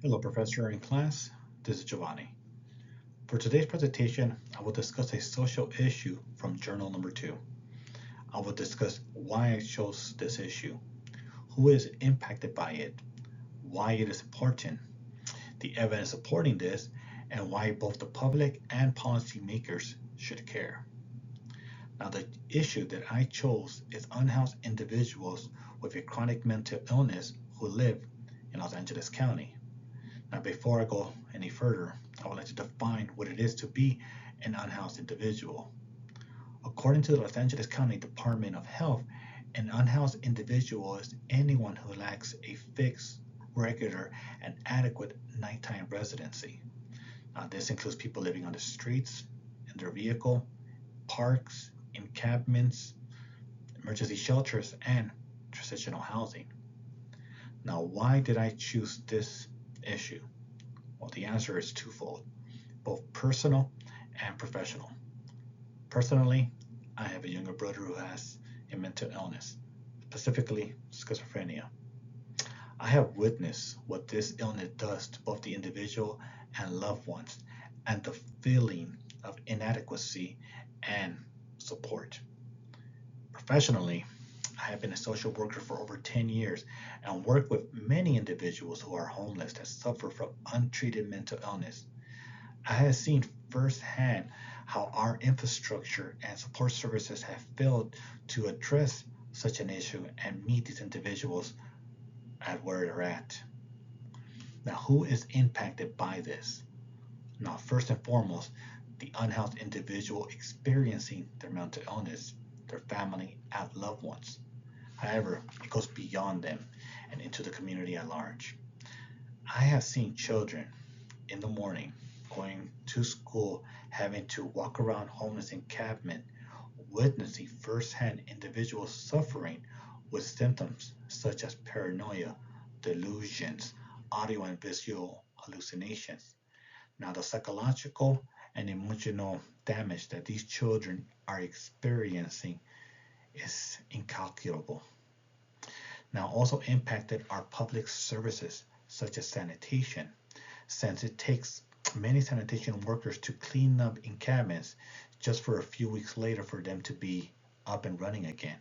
Hello, Professor and class. This is Giovanni. For today's presentation, I will discuss a social issue from journal number 2. I will discuss why I chose this issue, who is impacted by it, why it is important, the evidence supporting this, and why both the public and policymakers should care. Now, the issue that I chose is unhoused individuals with a chronic mental illness who live in Los Angeles County. Now, before I go any further, I would like to define what it is to be an unhoused individual. According to the Los Angeles County Department of Health, an unhoused individual is anyone who lacks a fixed, regular, and adequate nighttime residency. Now, this includes people living on the streets, in their vehicle, parks, encampments, emergency shelters, and transitional housing. Now, why did I choose this issue? Well, the answer is twofold, both personal and professional. Personally, I have a younger brother who has a mental illness, specifically schizophrenia. I have witnessed what this illness does to both the individual and loved ones, and the feeling of inadequacy and support. Professionally, I have been a social worker for over 10 years and worked with many individuals who are homeless that suffer from untreated mental illness. I have seen firsthand how our infrastructure and support services have failed to address such an issue and meet these individuals at where they're at. Now, who is impacted by this? Now, first and foremost, the unhoused individual experiencing their mental illness, their family, and loved ones. However, it goes beyond them and into the community at large. I have seen children in the morning going to school having to walk around homeless encampment, witnessing firsthand individuals suffering with symptoms such as paranoia, delusions, audio and visual hallucinations. Now, the psychological and emotional damage that these children are experiencing is incalculable. Now, also impacted are public services such as sanitation, since it takes many sanitation workers to clean up encampments just for a few weeks later for them to be up and running again.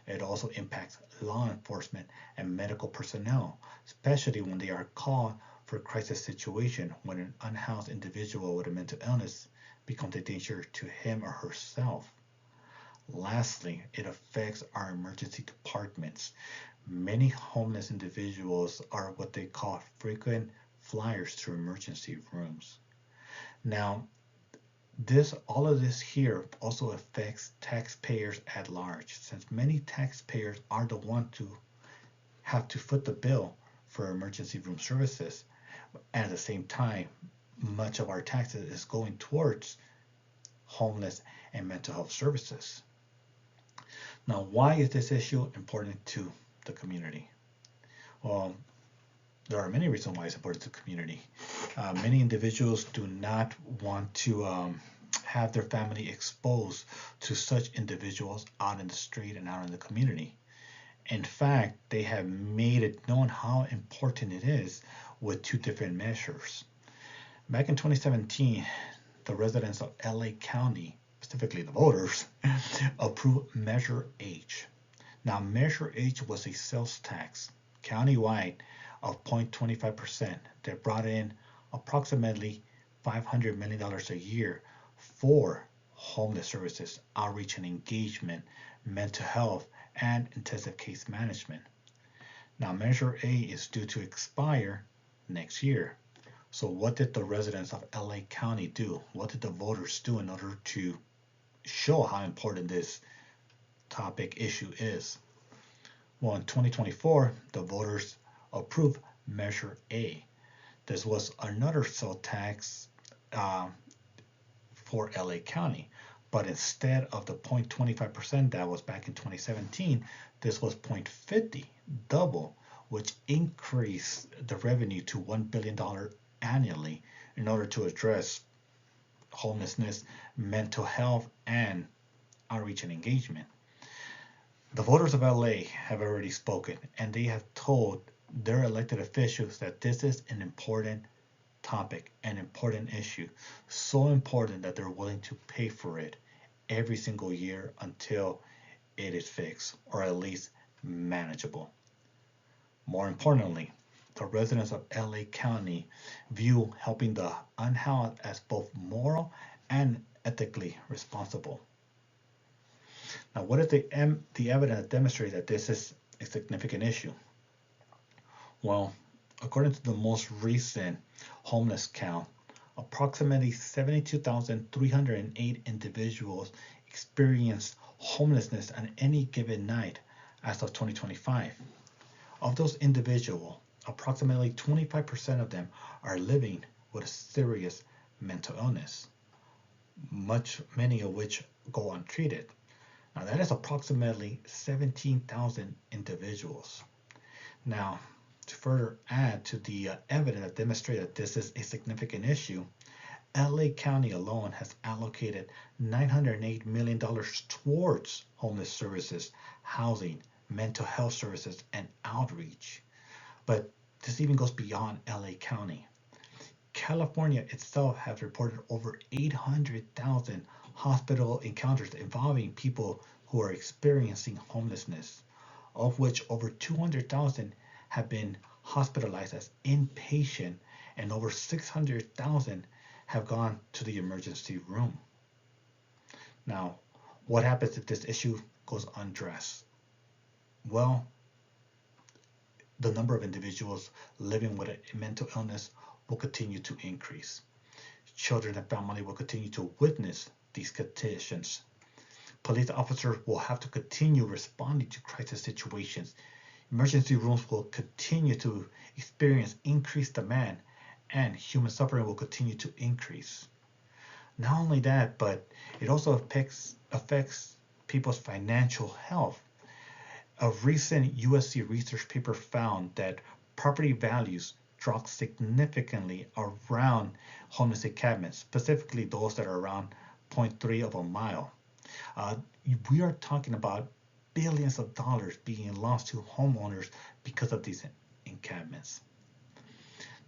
It also impacts law enforcement and medical personnel, especially when they are called for a crisis situation when an unhoused individual with a mental illness becomes a danger to him or herself. Lastly, it affects our emergency departments. Many homeless individuals are what they call frequent flyers to emergency rooms. Now, all of this here also affects taxpayers at large, since many taxpayers are the ones to have to foot the bill for emergency room services. And at the same time, much of our taxes is going towards homeless and mental health services. Now, why is this issue important to the community? Well, there are many reasons why it's important to the community. Many individuals do not want to have their family exposed to such individuals out in the street and out in the community. In fact, they have made it known how important it is with two different measures. Back in 2017, the residents of LA County, specifically the voters, approved Measure H. Now, Measure H was a sales tax countywide of 0.25% that brought in approximately $500 million a year for homeless services, outreach and engagement, mental health, and intensive case management. Now, Measure A is due to expire next year. So what did the residents of LA County do? What did the voters do in order to show how important this topic issue is? Well, in 2024, the voters approved Measure A. This was another sales tax for LA County, but instead of the 0.25% that was back in 2017, this was 0.50, double, which increased the revenue to $1 billion annually in order to address homelessness, mental health, and outreach and engagement. The voters of LA have already spoken, and they have told their elected officials that this is an important topic, an important issue, so important that they're willing to pay for it every single year until it is fixed or at least manageable. More importantly, the residents of LA County view helping the unhoused as both moral and ethically responsible. Now, what is the evidence that demonstrates that this is a significant issue? Well, according to the most recent homeless count, approximately 72,308 individuals experience homelessness on any given night as of 2025. Of those individuals, approximately 25% of them are living with a serious mental illness, many of which go untreated. Now, that is approximately 17,000 individuals. Now, to further add to the evidence that demonstrates that this is a significant issue, LA County alone has allocated $908 million towards homeless services, housing, mental health services, and outreach. But this even goes beyond LA County. California itself has reported over 800,000 hospital encounters involving people who are experiencing homelessness, of which over 200,000 have been hospitalized as inpatient and over 600,000 have gone to the emergency room. Now, what happens if this issue goes unaddressed? Well, the number of individuals living with a mental illness will continue to increase. Children and family will continue to witness these conditions. Police officers will have to continue responding to crisis situations. Emergency rooms will continue to experience increased demand, and human suffering will continue to increase. Not only that, but it also affects people's financial health. A recent USC research paper found that property values dropped significantly around homeless encampments, specifically those that are around 0.3 of a mile. Uh, we are talking about billions of dollars being lost to homeowners because of these encampments.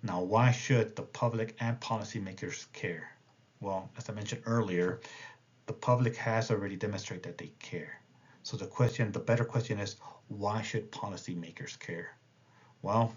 Now, why should the public and policymakers care? Well, as I mentioned earlier, the public has already demonstrated that they care. So the better question is, why should policymakers care? Well,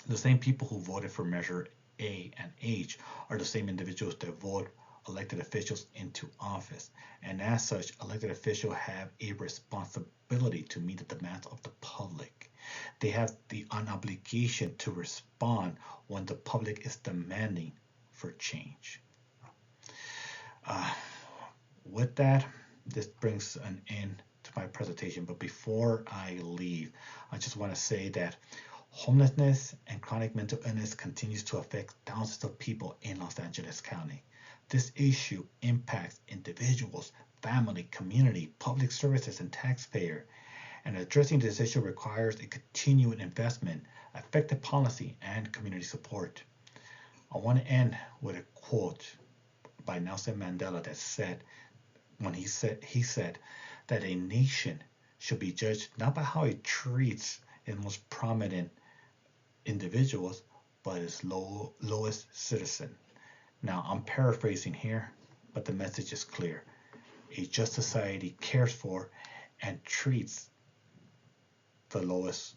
the same people who voted for Measure A and H are the same individuals that vote elected officials into office. And as such, elected officials have a responsibility to meet the demands of the public. They have an obligation to respond when the public is demanding for change. Uh, with that, this brings an end to my presentation. But before I leave, I just want to say that homelessness and chronic mental illness continues to affect thousands of people in Los Angeles County. This issue impacts individuals, family, community, public services, and taxpayer. And addressing this issue requires a continued investment, effective policy, and community support. I want to end with a quote by Nelson Mandela that said, he said that a nation should be judged not by how it treats its most prominent individuals, but its lowest citizen. Now, I'm paraphrasing here, but the message is clear. A just society cares for and treats the lowest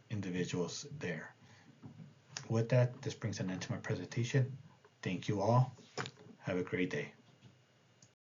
individuals there. With that, this brings an end to my presentation. Thank you all. Have a great day.